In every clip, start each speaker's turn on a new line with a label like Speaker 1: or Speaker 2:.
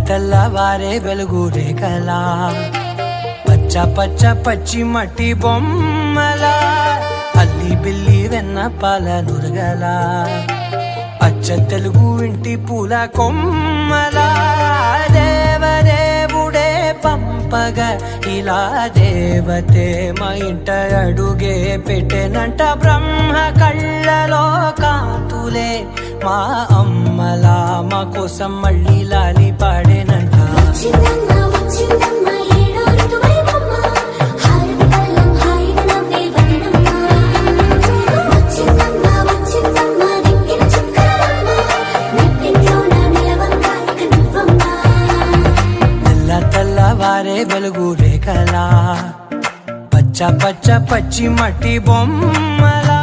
Speaker 1: తెల్లవారే వెలుగు రేఖలా పచ్చ పచ్చ పచ్చి మట్టి బొమ్మలా అల్లి బిల్లి వెన్న పాల నురగలా అచ్చ తెలుగు ఇంటి పూల కొమ్మలా దేవదేవుడే పంపగ ఇలా దేవతే మా ఇంట అడుగే పెట్టెనంట బ్రహ్మ కళ్ళలో కాంతులే మా అమ్మలా మా కోసం మళ్ళీ లాలి పాడేనంట తెల్లవారే వెలుగు రేఖలా పచ్చ పచ్చ పచ్చి మట్టి బొమ్మలా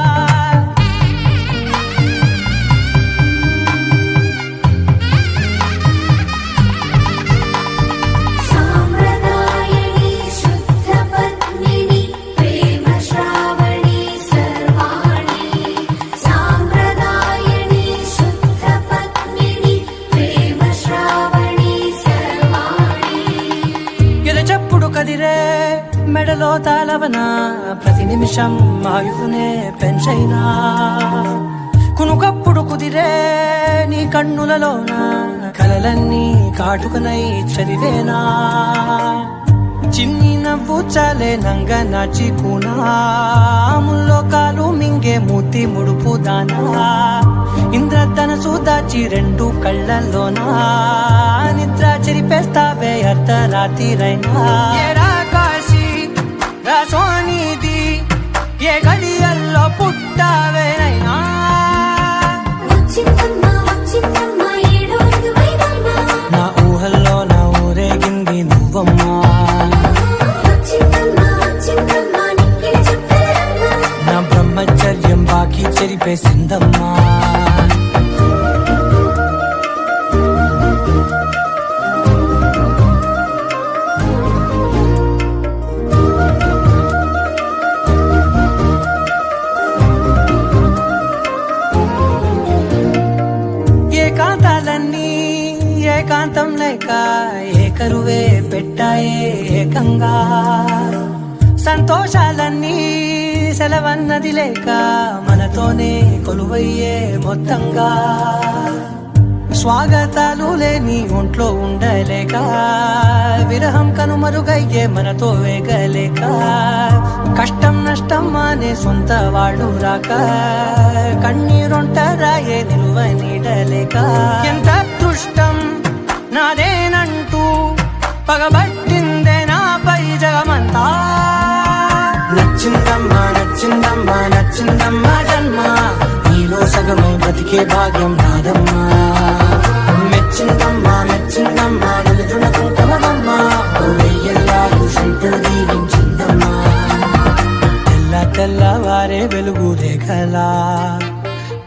Speaker 1: కదిరే మెడలో తాళవన ప్రతి నిమిషం ఆయుధునే పెంచైనా కునుకప్పుడు కుదిరే నీ కన్నులలోన కలలన్నీ కాటుకనై చదివేనా చిన్ని నవ్వు చాలే నంగ నాచి కూనాముల్లో కాలు మింగే మూతి ముడుపు దానా ఇంద్రధనసు దాచి రెండు కళ్ళల్లోనా నిద్ర చెరిపేస్తావే అర్ధరాత్రిరైనా ఏరా కాశీ రాసోనిది ఏ గడియల్లో పుట్టావేనైనా నా ఊహల్లో నా ఊరేగింది నువ్వమ్మా నా బ్రహ్మచర్యం బాకీ చెరిపేసిందమ్మా ఏకాంతాలన్నీ ఏకాంతం లేక ఏకరువే పెట్టాయే ఏకంగా సంతోషాలన్నీ సెలవన్నది లేక మనతోనే కొలువయ్యే మొత్తంగా స్వాగతాలు లేని ఒంట్లో ఉండలేక విరహం కనుమరుగయ్యే మనతో వేగలేక కష్టం నష్టం అనే సొంత వాళ్ళు రాక కన్నీరొంటరాయే నిలువ నీడలేక ఎంత అదృష్టం నాదేనంటూ పగబట్టిందే నాపై జగమంతా నచ్చిందమ్మా నచ్చిందమ్మా నచ్చిందమ్మా జన్మ నీలో సగమై బతికే భాగ్యం నాదమ్మా మెచ్చిందమ్మా మెచ్చిందమ్మా నిలుచున కుంకుమమ్మా వెయ్యల్లాగు శంకులు దీవించిందమ్మా తెల్లవారే వెలుగు రేఖలా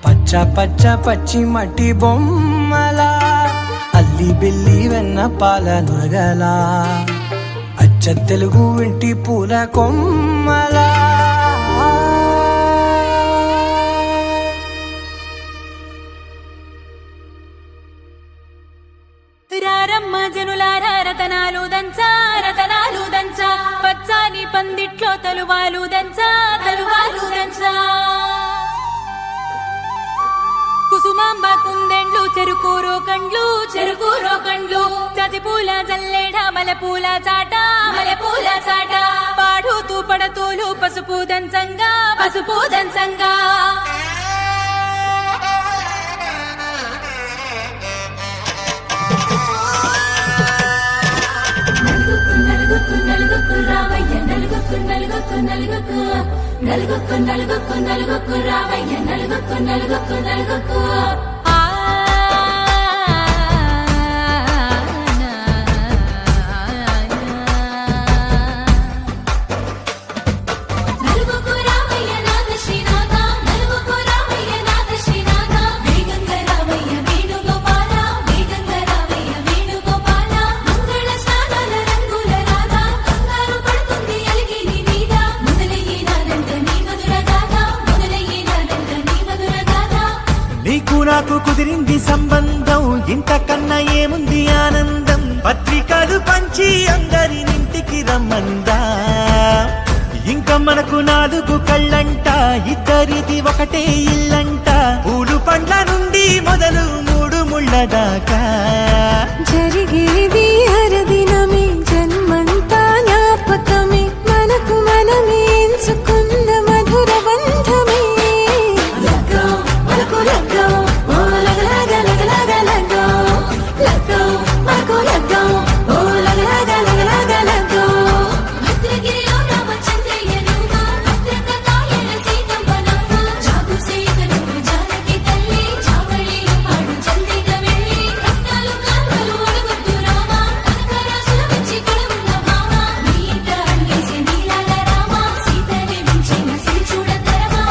Speaker 1: పచ్చ పచ్చ పచ్చి మట్టి బొమ్మలా అల్లి బిల్లి వెన్న పాల నురగలా అచ్చ తెలుగు ఇంటి పూల కొమ్మలా
Speaker 2: రారమ్మ జనులారా రతనాలు దంచా రతనాలు దంచా పచ్చాని పందిట్లో తలువాలు దంచా తలువాలు దంచా కుసుమాంబ కుందెండ్లు చెరుకూరో కండ్లు చెరుకూరో కండ్లు చతిపూల జల్లేడ మలపూల చాట మలపూల చాట పాడుతూ పడతూలు పసుపు దంచంగా పసుపు దంచంగా నలుగుకు రావయ్య నలుగుకు నలుగుకు నలుగుకు నలుగుకు నలుగుకు నలుగుకు రావయ్య నలుగుకు నలుగుకు నలుగుకు
Speaker 3: నాకు కుదిరింది సంబంధం ఇంతకన్నా ఏముంది ఆనందం పత్రికలు పంచి అందరినింటికి రమ్మందా ఇంకా మనకు 4 కళ్ళంట ఇద్దరిది ఒకటే ఇల్లంట పూలు పండ్ల నుండి మొదలు 3 ముళ్ళ దాకా
Speaker 4: జరిగేది హరదినమే జన్మంతా జ్ఞాపకమే మనకు మనమే ఎంచుకున్న మధుర బంధమే
Speaker 2: లగ్గో మనకు లగ్గో ఓ లగలగ లగలగ లగ్గో లగ్గో మనకు లగ్గో ఓ లగలగ లగలగ లగ్గో భద్రగిరిలో రామచంద్రయ్య నువ్వు భద్రత కాయల సీతమ్మ నువ్వు జాగు సీతను జానకి తల్లి జావళిలో పాడు జల్దిగా వెళ్ళి రత్నాలు కాంతలు అడుగుతూ రామ కనకరాసుల వచ్చి కొలువున్న భామ నీ ఇంట అడిగేసి నీలాల రామ సీతని మించిన సిరి చూడతరమా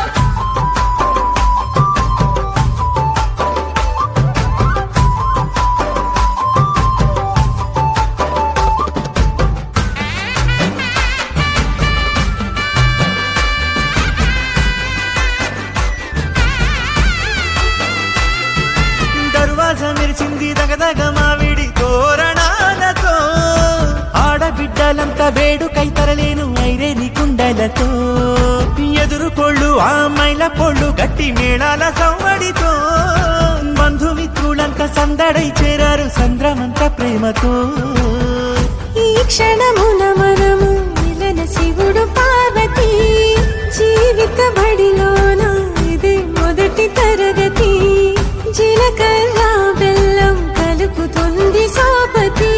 Speaker 3: దర్వాజా మెరిసింది దగదగ మావిడి తోరణాలతో ఆడబిడ్డలంతా వేడుకై తరలేను ఐరేని కుండలతో ఎదురుకోళ్ళు ఆ మైల పొళ్ళు గట్టి మేళాల సవ్వడితో బంధుమిత్రులంతా సందడై చేరారు సంద్రమంత ప్రేమతో
Speaker 4: ఈ క్షణమున మనము మిలన శివుడు పార్వతి జీవిత బడిలోన ఇది మొదటి తరగతి జీలకర్ర బెల్లం కలుపుతుంది సోపతి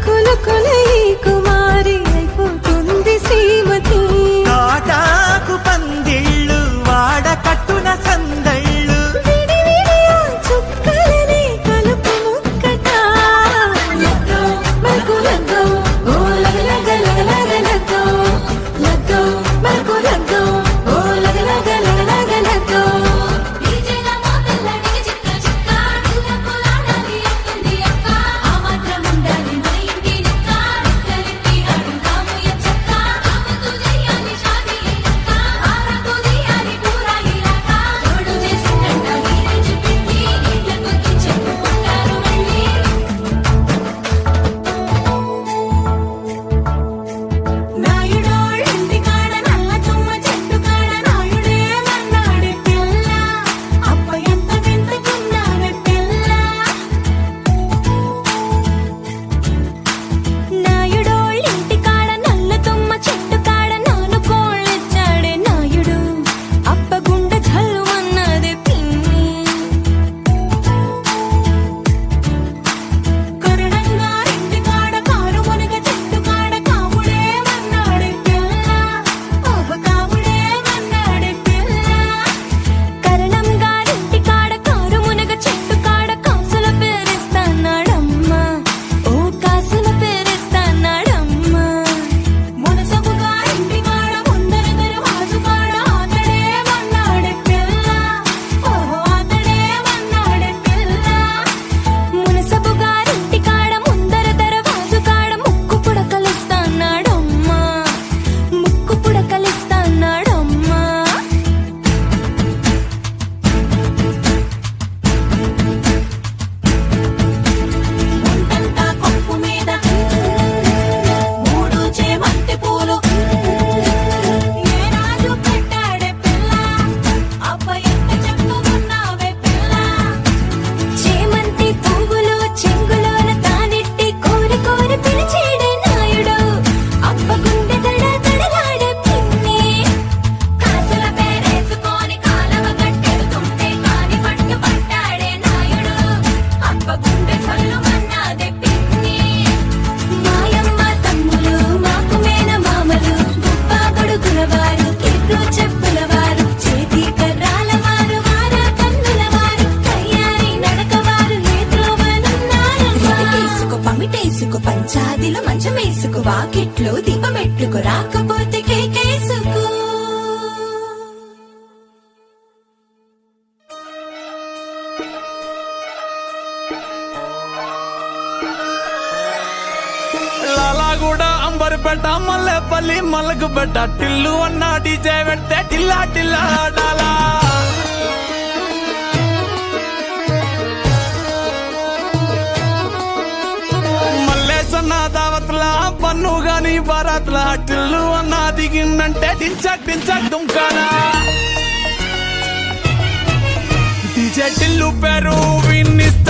Speaker 4: కులుకుల ఈ కుమారి అయిపోతుంది శ్రీమతి
Speaker 3: కాటాకు పందిళ్ళు వాడ కట్టున సందళ్ళు
Speaker 4: విడివిడియా చుక్కలనే కలుపు ముక్కట
Speaker 2: లగ్గో మనకు లగ్గో ఓ లగలగ లగలగ లగ్గో లగ్గో మనకు లగ్గో ఓ లగలగ లగలగ లగ్గో డీజేల మోతల్ల డిగ చిక్క చిక్క దిల్లకు లాడాలి అంటుంది అక్క ఆ మాత్రం ఉండాలి మన ఇంటి నిక్క రెక్కలెత్తి ఆడుదాము ఎంచక్క ఆమెతో చేయాలి షాదీ లక్క ఆరతో తీయాలి పూరాయి లాక తోడు చేసిందంట నీరేజు పెట్టి ఇళ్ళకొచ్చి చెప్పుకుంటారు మళ్ళీ నాయుడోళ్ళింటి కాడ నల్ల తుమ్మ చెట్టు కాడ నాయుడే మన్నాడే పిల్ల అప్ప ఎంత వింటుకున్నావే పిల్ల
Speaker 4: నాయుడోళ్ళింటి కాడ నల్ల తుమ్మ చెట్టు కాడ నాను కోళ్ళిచ్చాడే నాయుడు అప్ప గుండె చల్లు అన్నదే పిన్ని
Speaker 2: కరుణంగా ఇంటి కాడ కారు మునగ చెట్టు కాడ కాముడే మన్నాడే పిల్ల ఓహ కాముడే మన్నాడే పిల్ల
Speaker 4: కరణం గారింటి కాడ కారు మునగ చెట్టు కాడ కాసుల పేరిస్తాన్నాడమ్మా ఓ కాసుల పేరిస్తాన్నాడమ్మా
Speaker 2: మునసబుగా ఇంటి కాడ ముందర దర్వాజు కాడ ఆతడే మన్నాడే పిల్ల ఓహో ఆతడే మన్నాడే పిల్ల
Speaker 4: మునసబు గారింటి కాడ ముందర దరవాజు కాడ ముక్కు పుడకలిస్తాన్నాడమ్మా ముక్కు పుడకలిస్తాన్నాడమ్మా
Speaker 2: ఉంటంతా కొప్పు మీద మూడు చేమంతి పూలు ఏ రాజు పెట్టాడే పిల్ల అబ్బ ఎంత చెప్పుకున్నావే పిల్ల
Speaker 4: చేమంతి పువ్వులు చెంగులోన తానెట్టి కోరి కోరి పిలిచేడే నాయుడు అప్ప గుండె దడ దడలాడే పిన్ని
Speaker 2: కాసుల పేరేసుకొని కాలవ గట్టెడుతుంటే కాని పట్టు పట్టాడే నాయుడు అప్ప గుండె చల్లు మన్నాదే పిన్ని
Speaker 4: మాయమ్మ తమ్ములు మాకు మేన మామలు గొప్ప గొడుగుల వారు కిర్రు చెప్పుల వారు చేతి కర్రాల వారు వారా కన్నుల వారు తయారీ నడక వారు నేత్రోవనున్నారమ్మా
Speaker 2: రేసుకో పమిటేసుకో పంచాదిలో మంచమేసుకో వాకిట్లో దీపమెట్టుకో రాకపోతే కేకేసుకో
Speaker 5: లాలాగూడ అంబర్పేట మల్లెపల్లి మల్లకుపేట టిల్లు అన్న డీజే పెడితే టిల్లా టిల్లా ఆడాలా నన్ను గాని భారత్ల టిల్లు అన్న దిగిందంటే టించక్ టించక్ దుంకానా డీజే టిల్లు పేరు విన్నిస్తా